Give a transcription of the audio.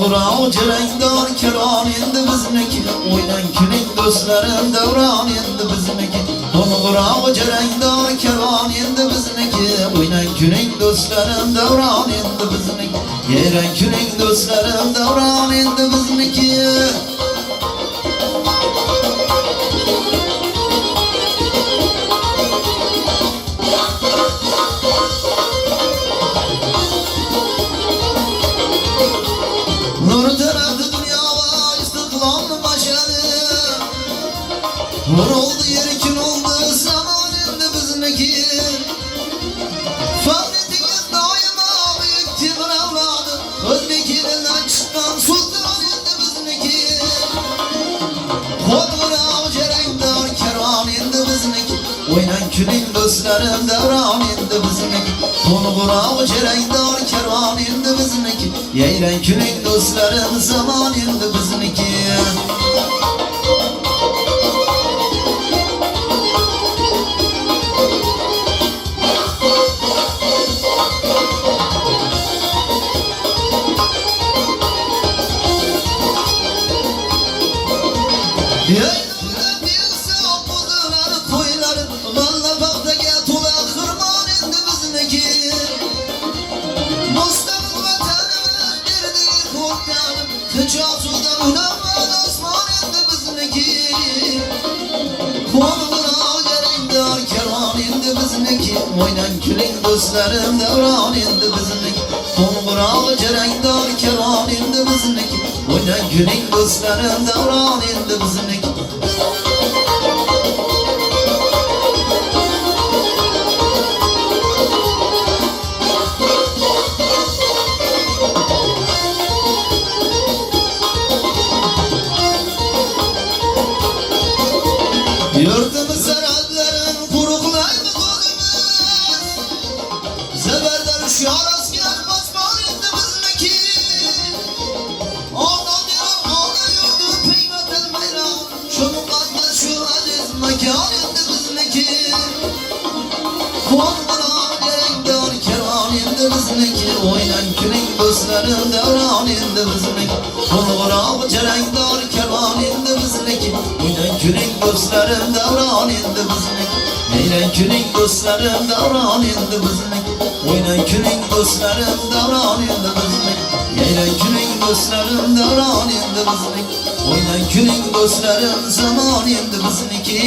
Bulgura cerengdar kervan endi bizniki, o'ynan kuning do'stlarim davron endi bizniki. Bulgura cerengdar kervan endi bizniki, o'ynan kuning do'stlarim davron endi bizniki. Yeran kuning do'stlarim davron endi bizniki. Nur oldu yerkin oldu zaman endi bizniki. Faoliyetiniz doimo büyük bir avladı. O'zbek elinden çıkan sultan endi bizniki. Bulgura cerengdar kervan endi bizniki, o'ynan kuning do'stlarim davron endi bizniki. Bulgura cerengdar kervan endi bizniki, yayran kuning do'stlarim zaman endi bizniki. Yaylalar bilse budular koylar, valla baktaga to'la xirmon endi bizniki. Mustaqil vatanimiz berdik o'tganib, tijosudan ulanmad osmon endi bizniki. Bulgura cerengdar kervan endi bizniki, o'ynan kuning do'stlarim davron endi bizniki. Bulgura cerengdar kervan endi bizniki, o'ynan kuning do'stlarim davron endi bizniki. Yurtimiz saraylarin quruqlaydi ko'zimiz, zabardar hushyor askar bosbon endi bizniki. Ona yurdi qiymatil bayroq, shu muqaddas shu aziz makon endi bizniki. Bulgura cerengdar kervan endi bizniki, o'ynan kuning do'stlarim davron endi bizniki. Bulgura cerengdar kervan endi bizniki, o'ynan kuning do'stlarim davron endi bizniki. Yayran kuning do'stlarim davron endi bizniki, o'ynan kuning do'stlarim davron endi bizniki. Yayran kuning do'stlarim davron endi bizniki, o'ynan kuning do'stlarim zamon endi bizniki.